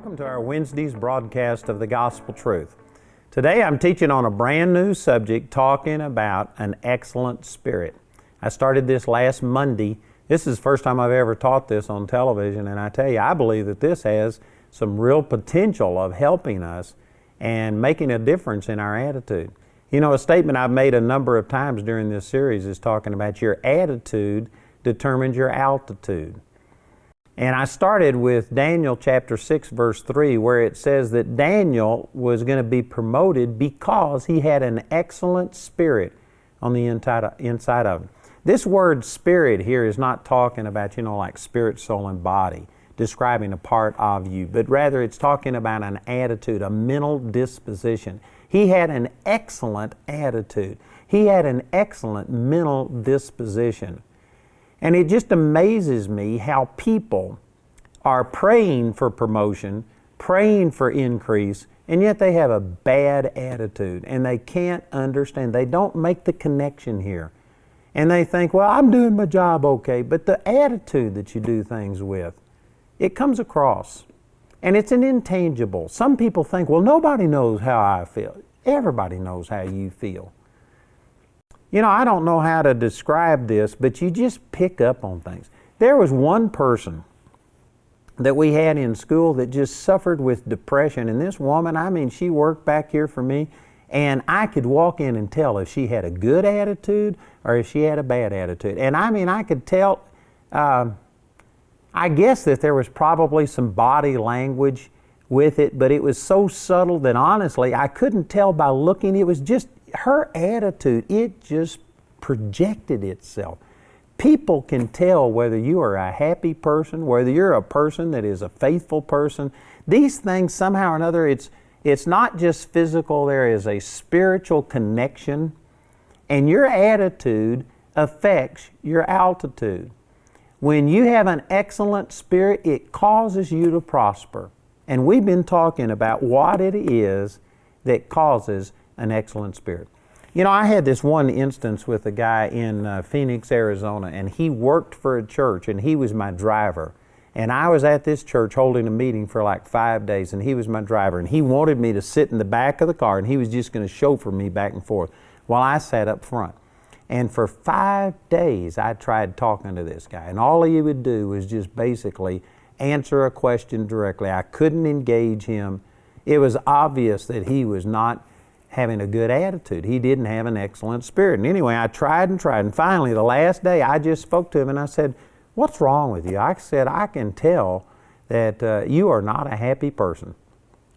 Welcome to our Wednesday's broadcast of the Gospel Truth. Today I'm teaching on a brand new subject, talking about an excellent spirit. I started this last Monday. This is the first time I've ever taught this on television, and I tell you, I believe that this has some real potential of helping us and making a difference in our attitude. You know, a statement I've made a number of times during this series is talking about your attitude determines your altitude. And I started with Daniel chapter 6 verse 3, where it says that Daniel was going to be promoted because he had an excellent spirit on the inside of him. This word spirit here is not talking about, like spirit, soul, and body, describing a part of you, but rather it's talking about an attitude, a mental disposition. He had an excellent attitude. He had an excellent mental disposition. And it just amazes me how people are praying for promotion, praying for increase, and yet they have a bad attitude and they can't understand. They don't make the connection here. And they think, well, I'm doing my job okay, but the attitude that you do things with, it comes across. And it's an intangible. Some people think, well, nobody knows how I feel. Everybody knows how you feel. I don't know how to describe this, but you just pick up on things. There was one person that we had in school that just suffered with depression, and this woman, she worked back here for me, and I could walk in and tell if she had a good attitude or if she had a bad attitude. And I could tell, I guess that there was probably some body language with it, but it was so subtle that honestly I couldn't tell by looking. It was just her attitude, it just projected itself. People can tell whether you are a happy person, whether you're a person that is a faithful person. These things somehow or another, it's not just physical, there is a spiritual connection, and your attitude affects your altitude. When you have an excellent spirit, it causes you to prosper. And we've been talking about what it is that causes an excellent spirit. I had this one instance with a guy in Phoenix, Arizona, and he worked for a church, and he was my driver. And I was at this church holding a meeting for like 5 days, and he was my driver. And he wanted me to sit in the back of the car, and he was just going to chauffeur me back and forth while I sat up front. And for 5 days, I tried talking to this guy, and all he would do was just basically answer a question directly. I couldn't engage him. It was obvious that he was not having a good attitude. He didn't have an excellent spirit. And anyway, I tried, and finally, the last day, I just spoke to him and I said, "What's wrong with you?" I said, "I can tell that you are not a happy person.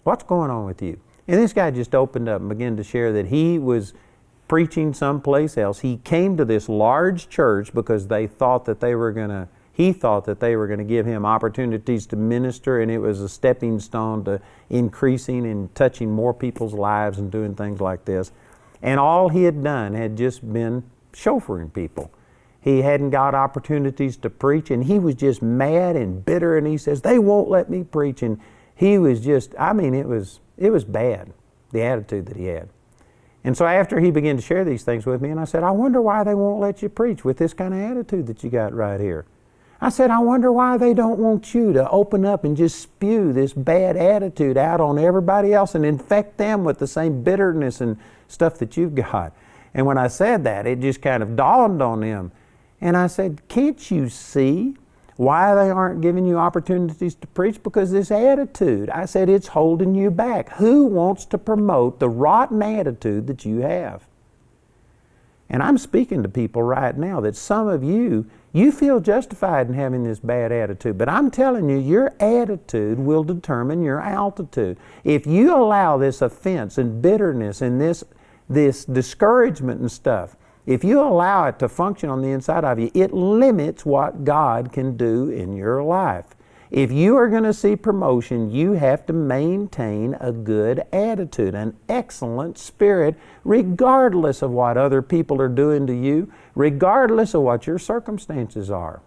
What's going on with you?" And this guy just opened up and began to share that he was preaching someplace else. He came to this large church because he thought that they were going to give him opportunities to minister, and it was a stepping stone to increasing and touching more people's lives and doing things like this. And all he had done had just been chauffeuring people. He hadn't got opportunities to preach, and he was just mad and bitter, and he says, "They won't let me preach." And he was just, it was bad, the attitude that he had. And so after he began to share these things with me, and I said, "I wonder why they won't let you preach with this kind of attitude that you got right here." I said, "I wonder why they don't want you to open up and just spew this bad attitude out on everybody else and infect them with the same bitterness and stuff that you've got." And when I said that, it just kind of dawned on him. And I said, "Can't you see why they aren't giving you opportunities to preach? Because this attitude," I said, "it's holding you back. Who wants to promote the rotten attitude that you have?" And I'm speaking to people right now that some of you feel justified in having this bad attitude. But I'm telling you, your attitude will determine your altitude. If you allow this offense and bitterness and this discouragement and stuff, if you allow it to function on the inside of you, it limits what God can do in your life. If you are going to see promotion, you have to maintain a good attitude, an excellent spirit, regardless of what other people are doing to you, regardless of what your circumstances are.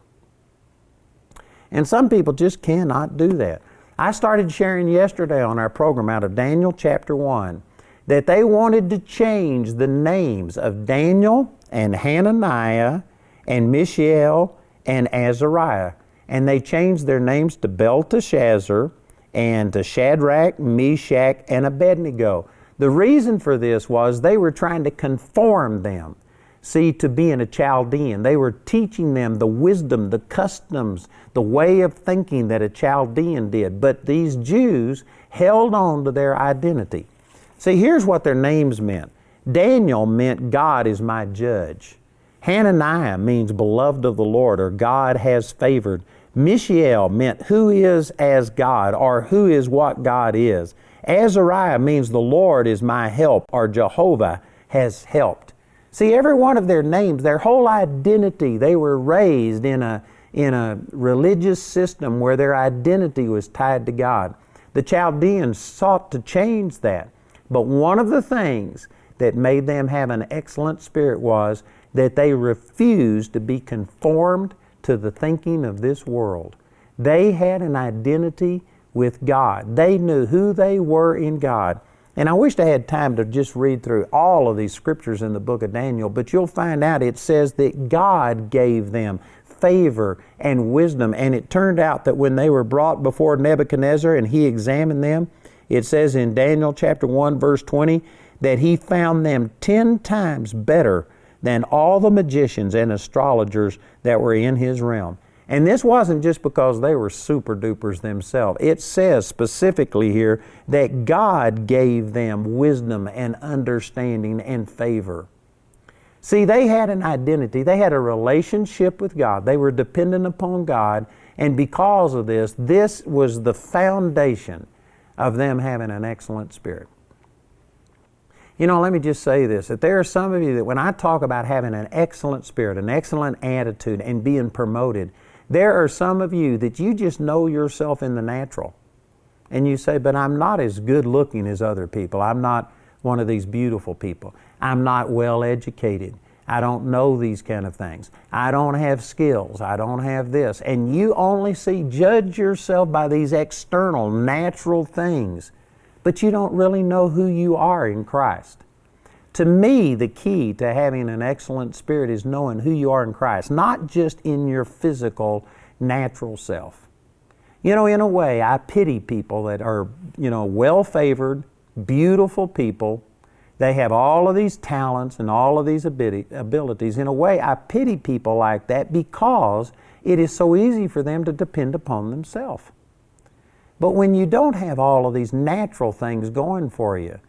And some people just cannot do that. I started sharing yesterday on our program out of Daniel chapter 1 that they wanted to change the names of Daniel and Hananiah and Mishael and Azariah. And they changed their names to Belteshazzar and to Shadrach, Meshach, and Abednego. The reason for this was they were trying to conform them, see, to being a Chaldean. They were teaching them the wisdom, the customs, the way of thinking that a Chaldean did. But these Jews held on to their identity. See, here's what their names meant. Daniel meant God is my judge. Hananiah means beloved of the Lord, or God has favored. Mishael meant who is as God, or who is what God is. Azariah means the Lord is my help, or Jehovah has helped. See, every one of their names, their whole identity, they were raised in a religious system where their identity was tied to God. The Chaldeans sought to change that. But one of the things that made them have an excellent spirit was that they refused to be conformed to the thinking of this world. They had an identity with God. They knew who they were in God. And I wished I had time to just read through all of these scriptures in the book of Daniel, but you'll find out it says that God gave them favor and wisdom. And it turned out that when they were brought before Nebuchadnezzar and he examined them, it says in Daniel chapter 1 verse 20 that he found them 10 times better than all the magicians and astrologers that were in his realm. And this wasn't just because they were super dupers themselves. It says specifically here that God gave them wisdom and understanding and favor. See, they had an identity. They had a relationship with God. They were dependent upon God. And because of this, this was the foundation of them having an excellent spirit. You know, let me just say this, that there are some of you that when I talk about having an excellent spirit, an excellent attitude, and being promoted, there are some of you that you just know yourself in the natural. And you say, but I'm not as good looking as other people. I'm not one of these beautiful people. I'm not well educated. I don't know these kind of things. I don't have skills. I don't have this. And you only judge yourself by these external, natural things. But you don't really know who you are in Christ. To me, the key to having an excellent spirit is knowing who you are in Christ, not just in your physical, natural self. You know, in a way, I pity people that are, well-favored, beautiful people. They have all of these talents and all of these abilities. In a way, I pity people like that because it is so easy for them to depend upon themselves. But when you don't have all of these natural things going for you,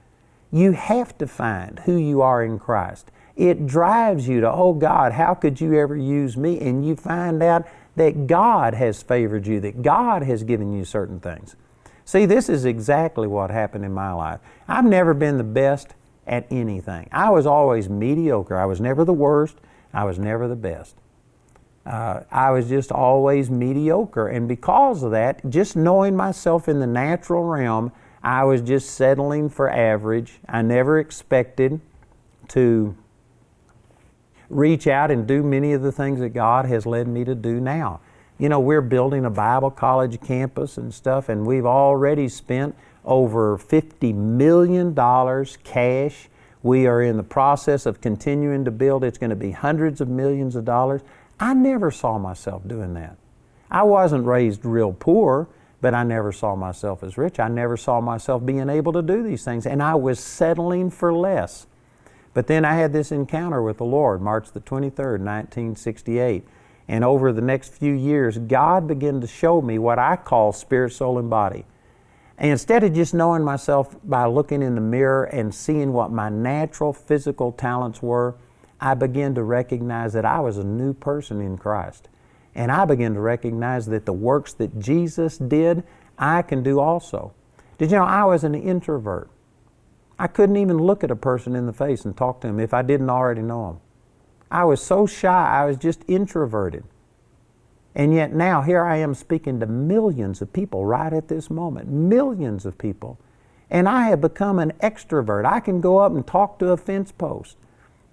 you have to find who you are in Christ. It drives you to, oh God, how could you ever use me? And you find out that God has favored you, that God has given you certain things. See, this is exactly what happened in my life. I've never been the best at anything. I was always mediocre. I was never the worst. I was never the best. I was just always mediocre. And because of that, just knowing myself in the natural realm, I was just settling for average. I never expected to reach out and do many of the things that God has led me to do now. You know, we're building a Bible college campus and stuff, and we've already spent over $50 million cash. We are in the process of continuing to build. It's going to be hundreds of millions of dollars. I never saw myself doing that. I wasn't raised real poor, but I never saw myself as rich. I never saw myself being able to do these things, and I was settling for less. But then I had this encounter with the Lord, March the 23rd, 1968. And over the next few years, God began to show me what I call spirit, soul, and body. And instead of just knowing myself by looking in the mirror and seeing what my natural physical talents were, I began to recognize that I was a new person in Christ. And I began to recognize that the works that Jesus did, I can do also. Did you know I was an introvert? I couldn't even look at a person in the face and talk to them if I didn't already know them. I was so shy, I was just introverted. And yet now here I am speaking to millions of people right at this moment, millions of people. And I have become an extrovert. I can go up and talk to a fence post.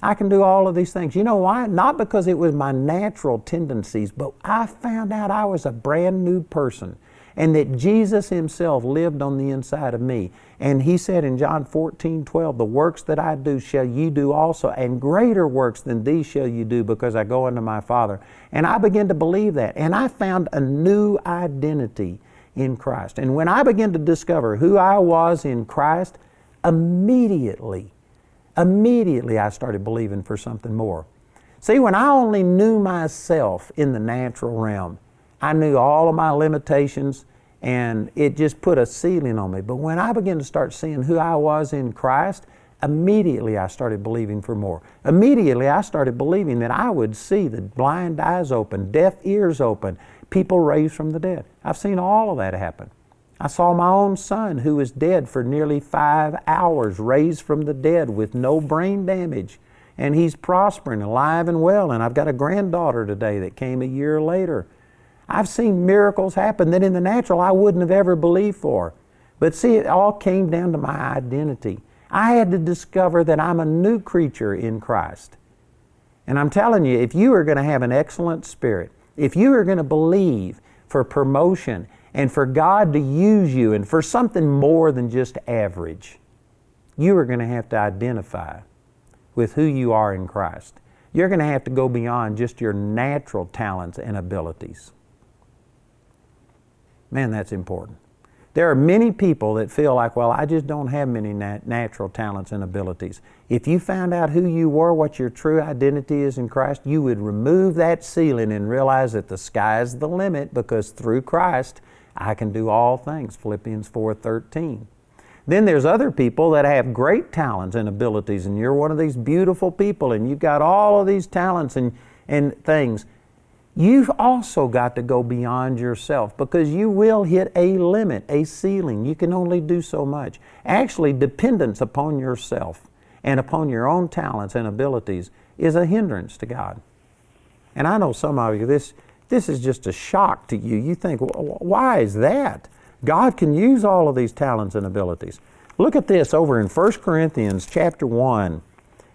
I can do all of these things. You know why? Not because it was my natural tendencies, but I found out I was a brand new person and that Jesus Himself lived on the inside of me. And He said in John 14:12, the works that I do shall you do also, and greater works than these shall you do because I go unto my Father. And I began to believe that. And I found a new identity in Christ. And when I began to discover who I was in Christ, immediately I started believing for something more. See, when I only knew myself in the natural realm, I knew all of my limitations, and it just put a ceiling on me. But when I began to start seeing who I was in Christ, immediately I started believing for more. Immediately I started believing that I would see the blind eyes open, deaf ears open, people raised from the dead. I've seen all of that happen. I saw my own son, who was dead for nearly 5 hours, raised from the dead with no brain damage. And he's prospering, alive and well. And I've got a granddaughter today that came a year later. I've seen miracles happen that in the natural I wouldn't have ever believed for. But see, it all came down to my identity. I had to discover that I'm a new creature in Christ. And I'm telling you, if you are going to have an excellent spirit, if you are going to believe for promotion and for God to use you and for something more than just average, you are going to have to identify with who you are in Christ. You're going to have to go beyond just your natural talents and abilities. Man, that's important. There are many people that feel like, well, I just don't have many natural talents and abilities. If you found out who you were, what your true identity is in Christ, you would remove that ceiling and realize that the sky is the limit, because through Christ, I can do all things, Philippians 4:13. Then there's other people that have great talents and abilities, and you're one of these beautiful people, and you've got all of these talents and things. You've also got to go beyond yourself, because you will hit a limit, a ceiling. You can only do so much. Actually, dependence upon yourself and upon your own talents and abilities is a hindrance to God. And I know some of you, this is just a shock to you. You think, well, why is that? God can use all of these talents and abilities. Look at this over in 1 Corinthians chapter 1.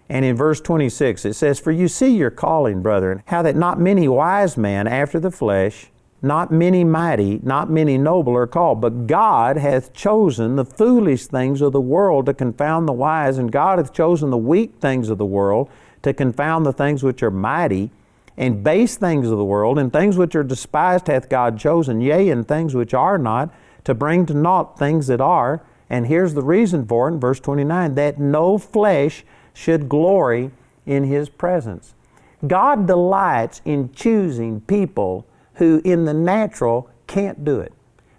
And in verse 26, it says, "For you see your calling, brethren, how that not many wise men after the flesh, not many mighty, not many noble are called, but God hath chosen the foolish things of the world to confound the wise, and God hath chosen the weak things of the world to confound the things which are mighty, and base things of the world, and things which are despised hath God chosen, yea, and things which are not, to bring to naught things that are." And here's the reason for it in verse 29, "that no flesh should glory in His presence." God delights in choosing people who in the natural can't do it.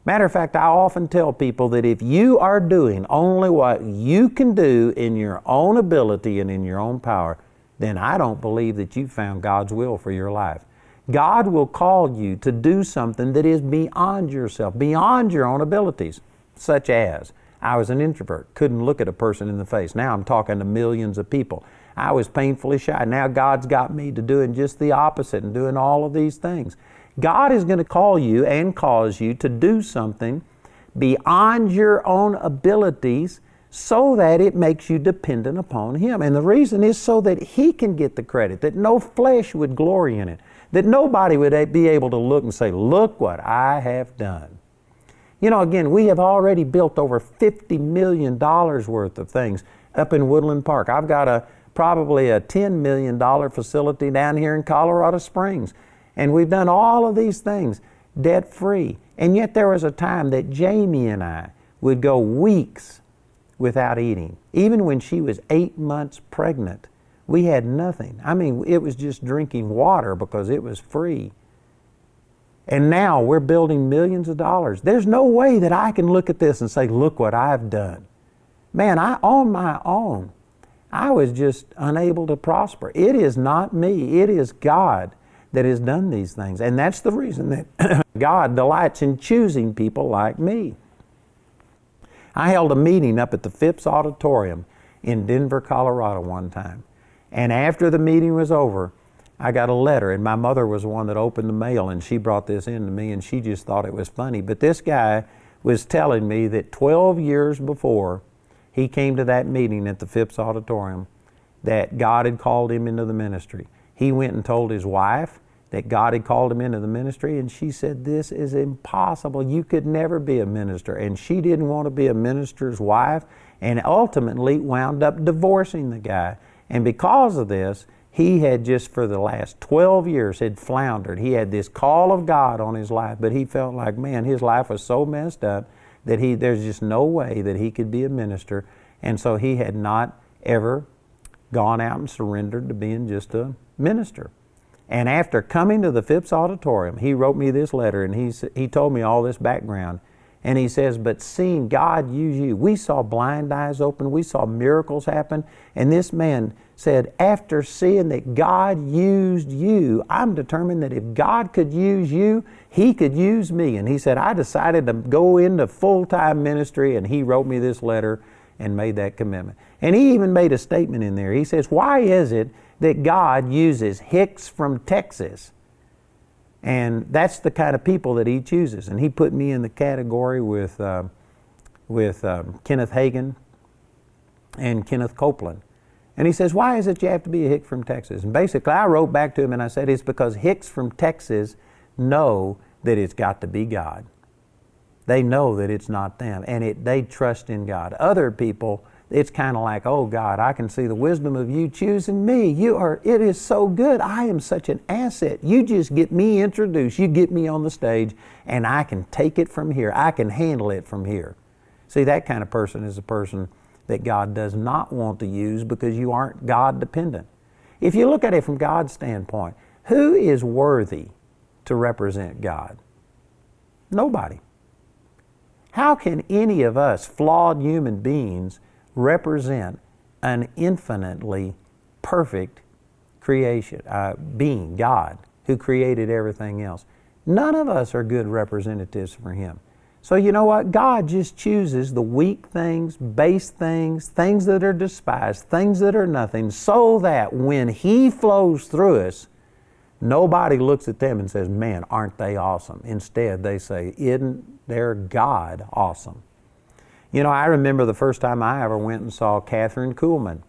Matter of fact, I often tell people that if you are doing only what you can do in your own ability and in your own power, then I don't believe that you've found God's will for your life. God will call you to do something that is beyond yourself, beyond your own abilities, such as, I was an introvert, couldn't look at a person in the face. Now I'm talking to millions of people. I was painfully shy. Now God's got me to doing just the opposite and doing all of these things. God is going to call you and cause you to do something beyond your own abilities so that it makes you dependent upon Him. And the reason is so that He can get the credit, that no flesh would glory in it, that nobody would be able to look and say, "Look what I have done." You know, again, we have already built over $50 million worth of things up in Woodland Park. I've got probably a $10 million facility down here in Colorado Springs. And we've done all of these things debt-free. And yet there was a time that Jamie and I would go weeks without eating. Even when she was 8 months pregnant, we had nothing. I mean, it was just drinking water because it was free. And now we're building millions of dollars. There's no way that I can look at this and say, "Look what I've done." Man, on my own, I was just unable to prosper. It is not me. It is God that has done these things. And that's the reason that God delights in choosing people like me. I held a meeting up at the Phipps Auditorium in Denver, Colorado one time. And after the meeting was over, I got a letter, and my mother was the one that opened the mail, and she brought this in to me, and she just thought it was funny. But this guy was telling me that 12 years before he came to that meeting at the Phipps Auditorium, that God had called him into the ministry. He went and told his wife that God had called him into the ministry, and she said, "This is impossible. You could never be a minister." And she didn't want to be a minister's wife, and ultimately wound up divorcing the guy. And because of this, He had just for the last 12 years had floundered. He had this call of God on his life, but he felt like, man, his life was so messed up that there's just no way that he could be a minister. And so he had not ever gone out and surrendered to being just a minister. And after coming to the Phipps Auditorium, he wrote me this letter, and he told me all this background. And he says, but seeing God use you, we saw blind eyes open, we saw miracles happen. And this man said, after seeing that God used you, I'm determined that if God could use you, He could use me. And he said, I decided to go into full-time ministry, and he wrote me this letter and made that commitment. And he even made a statement in there. He says, why is it that God uses hicks from Texas? And that's the kind of people that He chooses. And he put me in the category with Kenneth Hagin and Kenneth Copeland. And he says, why is it you have to be a hick from Texas? And basically I wrote back to him and I said, it's because hicks from Texas know that it's got to be God. They know that it's not them, and they trust in God. Other people, it's kind of like, oh God, I can see the wisdom of you choosing me. It is so good. I am such an asset. You just get me introduced. You get me on the stage, and I can take it from here. I can handle it from here. See, that kind of person is a person that God does not want to use because you aren't God dependent. If you look at it from God's standpoint, who is worthy to represent God? Nobody. How can any of us flawed human beings represent an infinitely perfect creation, being, God, who created everything else? None of us are good representatives for Him. So you know what? God just chooses the weak things, base things, things that are despised, things that are nothing, so that when He flows through us, nobody looks at them and says, man, aren't they awesome? Instead, they say, isn't their God awesome? You know, I remember the first time I ever went and saw Kathryn Kuhlman.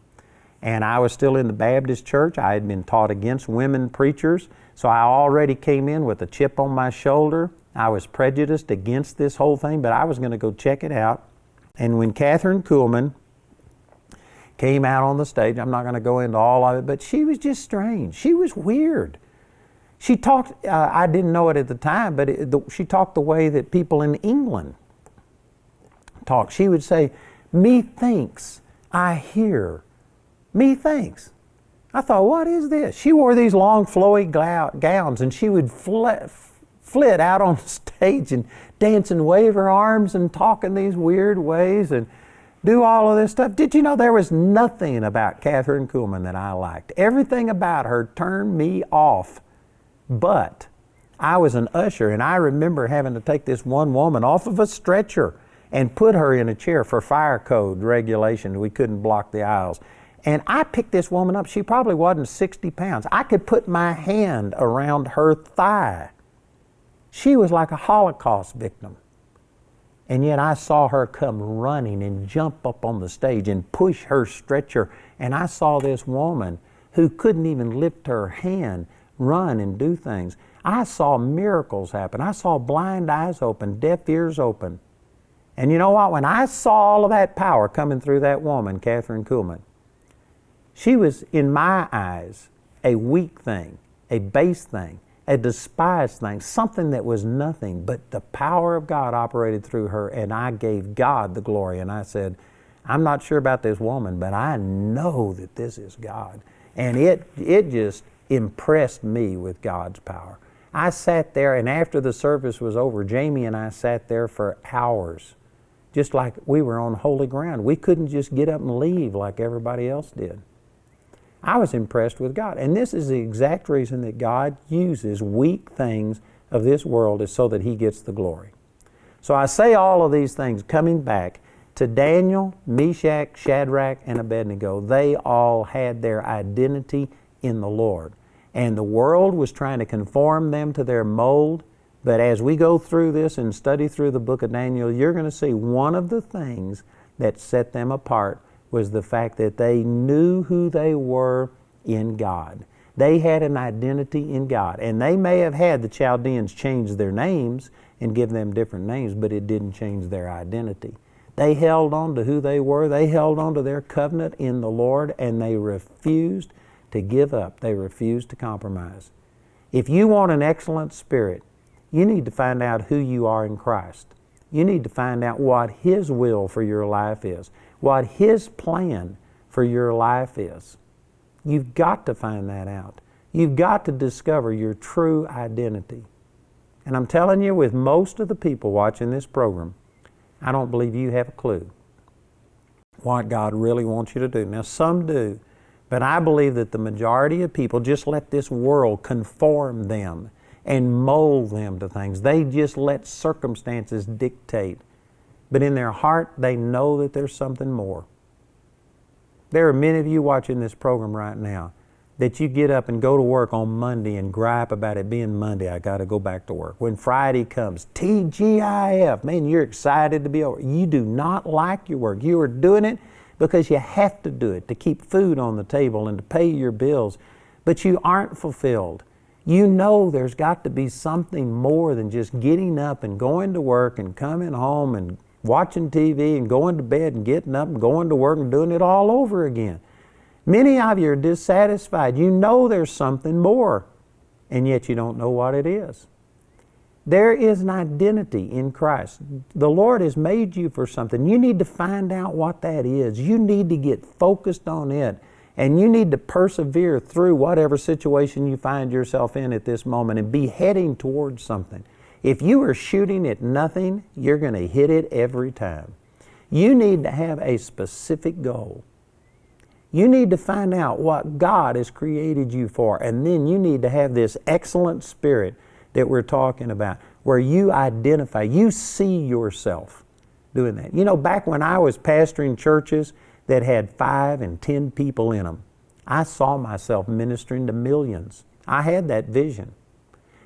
And I was still in the Baptist church. I had been taught against women preachers. So I already came in with a chip on my shoulder. I was prejudiced against this whole thing, but I was going to go check it out. And when Kathryn Kuhlman came out on the stage, I'm not going to go into all of it, but she was just strange. She was weird. She talked, I didn't know it at the time, but she talked the way that people in England talk. She would say, methinks I hear. Methinks. I thought, what is this? She wore these long flowy gowns, and she would flit out on the stage and dance and wave her arms and talk in these weird ways and do all of this stuff. Did you know there was nothing about Kathryn Kuhlman that I liked? Everything about her turned me off. But I was an usher, and I remember having to take this one woman off of a stretcher and put her in a chair for fire code regulation. We couldn't block the aisles. And I picked this woman up. She probably wasn't 60 pounds. I could put my hand around her thigh. She was like a Holocaust victim. And yet I saw her come running and jump up on the stage and push her stretcher. And I saw this woman who couldn't even lift her hand run and do things. I saw miracles happen. I saw blind eyes open, deaf ears open. And you know what? When I saw all of that power coming through that woman, Kathryn Kuhlman, she was, in my eyes, a weak thing, a base thing, a despised thing, something that was nothing, but the power of God operated through her, and I gave God the glory. And I said, I'm not sure about this woman, but I know that this is God. And it just impressed me with God's power. I sat there, and after the service was over, Jamie and I sat there for hours, just like we were on holy ground. We couldn't just get up and leave like everybody else did. I was impressed with God. And this is the exact reason that God uses weak things of this world, is so that He gets the glory. So I say all of these things coming back to Daniel, Meshach, Shadrach, and Abednego. They all had their identity in the Lord. And the world was trying to conform them to their mold. But as we go through this and study through the book of Daniel, you're going to see one of the things that set them apart was the fact that they knew who they were in God. They had an identity in God. And they may have had the Chaldeans change their names and give them different names, but it didn't change their identity. They held on to who they were. They held on to their covenant in the Lord, and they refused to give up. They refuse to compromise. If you want an excellent spirit, you need to find out who you are in Christ. You need to find out what His will for your life is, what His plan for your life is. You've got to find that out. You've got to discover your true identity. And I'm telling you, with most of the people watching this program, I don't believe you have a clue what God really wants you to do. Now, some do, but I believe that the majority of people just let this world conform them and mold them to things. They just let circumstances dictate. But in their heart, they know that there's something more. There are many of you watching this program right now that you get up and go to work on Monday and gripe about it being Monday. I got to go back to work. When Friday comes, TGIF, man, you're excited to be over. You do not like your work. You are doing it because you have to do it to keep food on the table and to pay your bills. But you aren't fulfilled. You know there's got to be something more than just getting up and going to work and coming home and watching TV and going to bed and getting up and going to work and doing it all over again. Many of you are dissatisfied. You know there's something more, and yet you don't know what it is. There is an identity in Christ. The Lord has made you for something. You need to find out what that is. You need to get focused on it, and you need to persevere through whatever situation you find yourself in at this moment and be heading towards something. If you are shooting at nothing, you're going to hit it every time. You need to have a specific goal. You need to find out what God has created you for, and then you need to have this excellent spirit that we're talking about, where you identify, you see yourself doing that. You know, back when I was pastoring churches that had 5 and 10 people in them, I saw myself ministering to millions. I had that vision.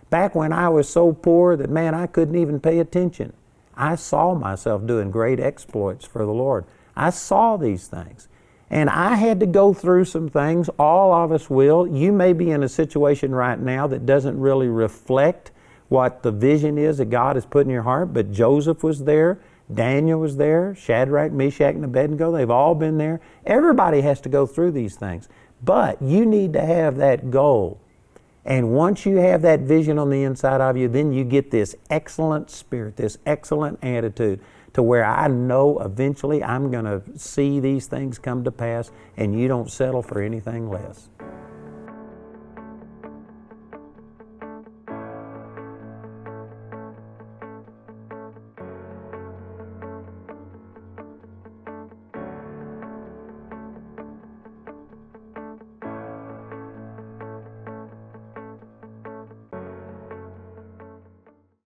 Back when I was so poor that, man, I couldn't even pay attention, I saw myself doing great exploits for the Lord. I saw these things. And I had to go through some things. All of us will. You may be in a situation right now that doesn't really reflect what the vision is that God has put in your heart, but Joseph was there, Daniel was there, Shadrach, Meshach, and Abednego, they've all been there. Everybody has to go through these things. But you need to have that goal. And once you have that vision on the inside of you, then you get this excellent spirit, this excellent attitude, to where I know eventually I'm going to see these things come to pass, and you don't settle for anything less.